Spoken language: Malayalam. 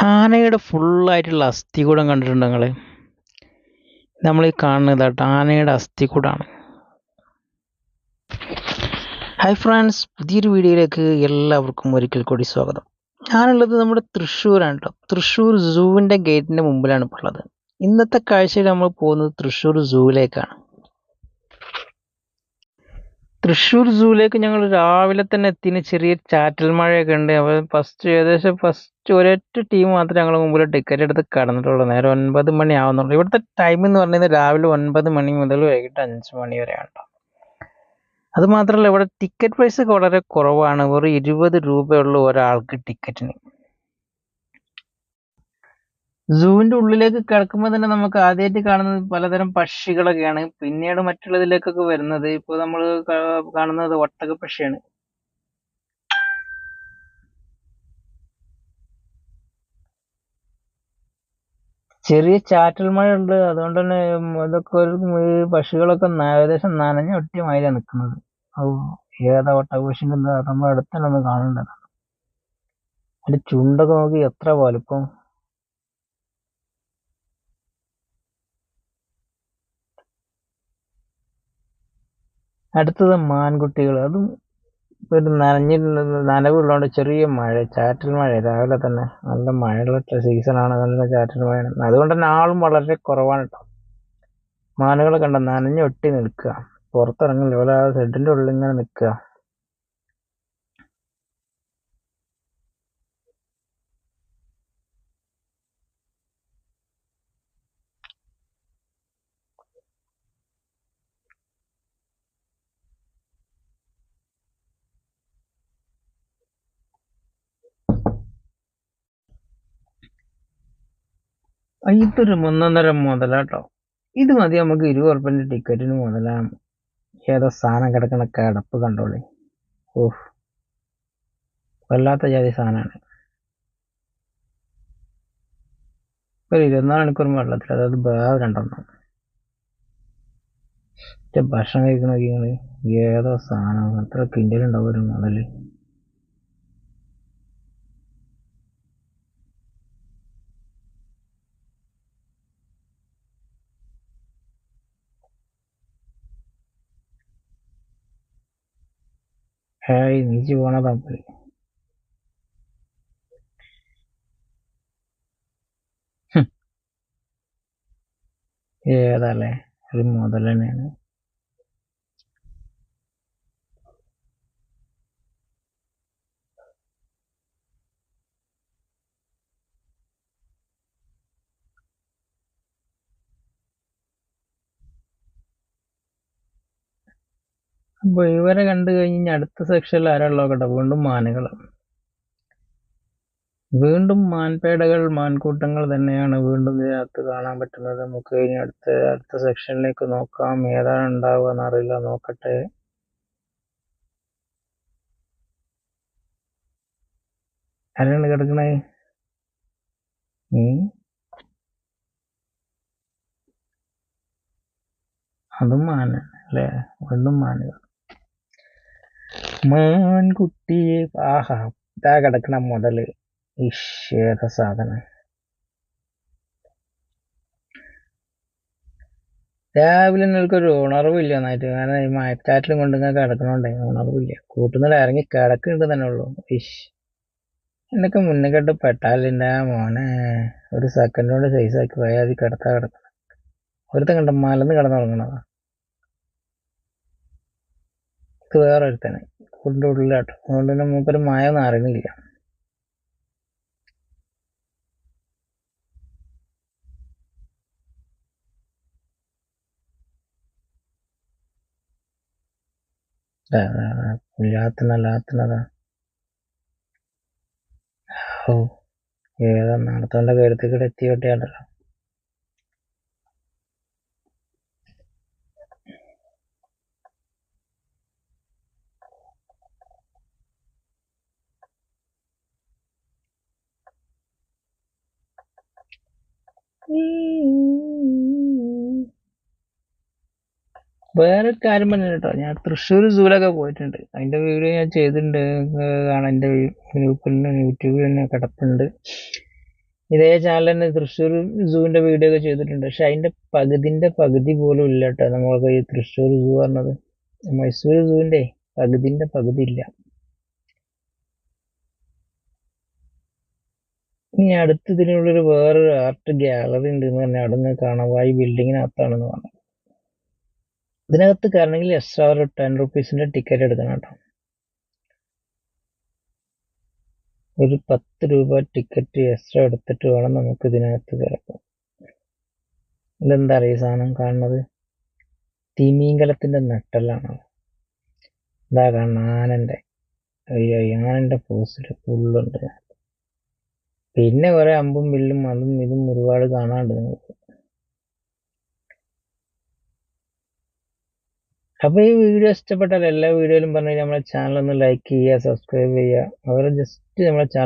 ആനയുടെ ഫുള്ളായിട്ടുള്ള അസ്ഥികൂടം കണ്ടിട്ടുണ്ടോ നിങ്ങൾ? നമ്മൾ ഈ കാണുന്നത് കേട്ടോ ആനയുടെ അസ്ഥികൂടാണ്. ഹായ് ഫ്രണ്ട്സ്, പുതിയൊരു വീഡിയോയിലേക്ക് എല്ലാവർക്കും ഒരിക്കൽ കൂടി സ്വാഗതം. ഞാനുള്ളത് നമ്മുടെ തൃശ്ശൂരാണ് കേട്ടോ. തൃശ്ശൂർ സൂവിൻ്റെ ഗേറ്റിൻ്റെ മുമ്പിലാണ് ഇപ്പോൾ ഉള്ളത്. ഇന്നത്തെ കാഴ്ചയിൽ നമ്മൾ പോകുന്നത് തൃശ്ശൂർ സൂവിലേക്കാണ്. തൃശ്ശൂർ സൂവിലേക്ക് ഞങ്ങൾ രാവിലെ തന്നെ എത്തിന് ചെറിയ ചാറ്റൽ മഴയൊക്കെ ഉണ്ട്. അപ്പോൾ ഫസ്റ്റ് ഒരൊറ്റ ടീം മാത്രമേ ഞങ്ങൾ മുമ്പിൽ ടിക്കറ്റ് എടുത്ത് കടന്നിട്ടുള്ളൂ. നേരെ 9 മണി ആവുന്നുള്ളൂ. ഇവിടുത്തെ ടൈം എന്ന് പറയുന്നത് രാവിലെ 9 മണി മുതൽ വൈകിട്ട് 5 മണി വരെയാണ് കേട്ടോ. അത് മാത്രമല്ല ഇവിടെ ടിക്കറ്റ് പ്രൈസ് ഒക്കെ വളരെ കുറവാണ്. വെറും 20 രൂപയുള്ളൂ ഒരാൾക്ക് ടിക്കറ്റിന്. സൂവിന്റെ ഉള്ളിലേക്ക് കിടക്കുമ്പോൾ തന്നെ നമുക്ക് ആദ്യമായിട്ട് കാണുന്നത് പലതരം പക്ഷികളൊക്കെയാണ്. പിന്നീട് മറ്റുള്ളതിലേക്കൊക്കെ വരുന്നത് ഇപ്പോൾ നമ്മൾ കാണുന്നത് ഒട്ടക പക്ഷിയാണ്. ചെറിയ ചാറ്റൽ മഴ ഉണ്ട്, അതുകൊണ്ട് തന്നെ ഇതൊക്കെ ഈ പക്ഷികളൊക്കെ ഏകദേശം നനഞ്ഞ ഒട്ടിയമാതിരിയാണ് നിൽക്കുന്നത്. ഏതാ ഒട്ടക പക്ഷി നമ്മുടെ അടുത്ത് തന്നെ ഒന്ന് കാണേണ്ടത്. അതിന്റെ ചുണ്ടൊക്കെ നോക്കി എത്ര വലുപ്പം. അടുത്തത് മാൻകുട്ടികൾ. അതും ഒരു നനവുള്ളതുകൊണ്ട് ചെറിയ മഴ, ചാറ്റൽ മഴ രാവിലെ തന്നെ. നല്ല മഴയുള്ള സീസണാണ്, നല്ല ചാറ്റൽ മഴയാണ്. അതുകൊണ്ട് തന്നെ ആളും വളരെ കുറവാണ് കേട്ടോ. മാനുകളെ കണ്ട നനഞ്ഞൊട്ടി നിൽക്കുക, പുറത്തിറങ്ങില്ല. ഓല ഷെഡിന്റെ ഉള്ളിൽ ഇങ്ങനെ നിൽക്കുക. ഇതൊരു 1.5 മുതലാട്ടോ. ഇത് മതി നമുക്ക് 20 ഉറുപ്പിന്റെ ടിക്കറ്റിന് മുതലാണ്. ഏതോ സാധനം കിടക്കണ കിടപ്പ് കണ്ടോളി. ഓഹ്, വല്ലാത്ത ജാതി സാധനമാണ്. ഒരു 24 മണിക്കൂറും വെള്ളത്തിൽ, അതായത് വേറെ രണ്ടെണ്ണം. ഭക്ഷണം കഴിക്കണ നോക്കിങ്ങള്, ഏതോ സാധനം. എത്ര കിൻഡലുണ്ടാവും ഒരു മുതല്. നീച്ചു പോണതാ. ഏതല്ലേ, ഒരു മുതൽ തന്നെയാണ്. അപ്പൊ ഇവരെ കണ്ടു കഴിഞ്ഞ് അടുത്ത സെക്ഷനിൽ ആരാളോ കേട്ടോ, വീണ്ടും മാനുകൾ. വീണ്ടും മാൻപേടകൾ, മാൻകൂട്ടങ്ങൾ തന്നെയാണ് വീണ്ടും ഇതിനകത്ത് കാണാൻ പറ്റുന്നത്. നമുക്ക് ഇനി അടുത്ത സെക്ഷനിലേക്ക് നോക്കാം. ഏതാണ് ഉണ്ടാവുക എന്നറിയില്ല, നോക്കട്ടെ. ആരാണ് കിടക്കണേ? അതും മാന അല്ലേ? വീണ്ടും മാനുകൾ. മാൻകുട്ടിയെ, ആഹാ, ഇതാ കിടക്കണ മുതല്. ഏത സാധനം. രാവിലെ നിങ്ങൾക്കൊരു ഉണർവില്ല നന്നായിട്ട്. കാരണം ഈ മയക്കാറ്റിലും കൊണ്ട് ഇങ്ങനെ കിടക്കണോണ്ടേ ഉണർവില്ല. കൂട്ടുന്നില്ല, ഇറങ്ങി കിടക്കുന്നുണ്ട് തന്നെ ഉള്ളൂ. എന്നൊക്കെ മുന്നേ കണ്ട് പെട്ടാലിൻ്റെ മോനെ ഒരു സെക്കൻഡ് കൊണ്ട് സൈസാക്കി പോയാൽ അത് കിടക്കണം. ഒരുത്തൻ കണ്ട മലന്ന് കിടന്നുറങ്ങണതാ. ഇത് വേറെ ഒരുത്തനെ കൂട്ടിൻ്റെ ഉള്ളിലാട്ടോ. അതുകൊണ്ട് തന്നെ മൂപ്പര് മഴ ഒന്നും അറിയുന്നില്ല. ലാത്തിനതാ. ഓ, ഏതാ നടത്തോണ്ട കരുത്തേക്കിടെ എത്തി വെട്ടിയാണ്ടല്ലോ. വേറൊരു കാര്യം പറഞ്ഞു കേട്ടോ, ഞാൻ തൃശ്ശൂർ സൂവിലൊക്കെ പോയിട്ടുണ്ട്. അതിന്റെ വീഡിയോ ഞാൻ ചെയ്തിട്ടുണ്ട്, കാണാൻ. എൻ്റെ ഗ്രൂപ്പിൽ യൂട്യൂബിൽ തന്നെ കിടപ്പുണ്ട്. ഇതേ ചാനൽ തന്നെ തൃശ്ശൂർ സൂവിന്റെ വീഡിയോ ഒക്കെ ചെയ്തിട്ടുണ്ട്. പക്ഷെ അതിന്റെ പകുതി പോലും ഇല്ല കേട്ടോ നമ്മൾക്ക് ഈ തൃശ്ശൂർ സൂ പറഞ്ഞത്. മൈസൂർ സൂവിന്റെ പകുതി ഇല്ല. ഇനി അടുത്ത് ഇതിനുള്ളൊരു വേറൊരു ആർട്ട് ഗാലറി ഉണ്ട് എന്ന് പറഞ്ഞാൽ അവിടെ നിന്ന് കാണാം. ഈ ബിൽഡിങ്ങിനകത്താണെന്ന് പറഞ്ഞു. ഇതിനകത്ത് കയറണമെങ്കിൽ എക്സ്ട്രാ ഒരു 10 റുപ്പീസിന്റെ ടിക്കറ്റ് എടുക്കണം കേട്ടോ. ഒരു 10 രൂപ ടിക്കറ്റ് എക്സ്ട്രാ എടുത്തിട്ട് വേണം നമുക്ക് ഇതിനകത്ത് കയറാൻ. ഇതെന്താ അറിയ സാധനം കാണുന്നത്? തിമിംഗലത്തിന്റെ നട്ടെല്ലാണ്. ഇതാ കാണുന്ന ആനന്റെ. അയ്യോ ആനന്റെ പോസ്റ്റ് ഫുള്ളുണ്ട്. പിന്നെ കുറെ അമ്പും വില്ലും അതും ഇതും ഒരുപാട് കാണാനുണ്ട് നിങ്ങൾക്ക്. അപ്പൊ ഈ വീഡിയോ ഇഷ്ടപ്പെട്ടാൽ എല്ലാ വീഡിയോയിലും പറഞ്ഞു നമ്മളെ ചാനൽ ഒന്ന് ലൈക്ക് ചെയ്യുക, സബ്സ്ക്രൈബ് ചെയ്യുക. അതുപോലെ ജസ്റ്റ് നമ്മളെ ചാനൽ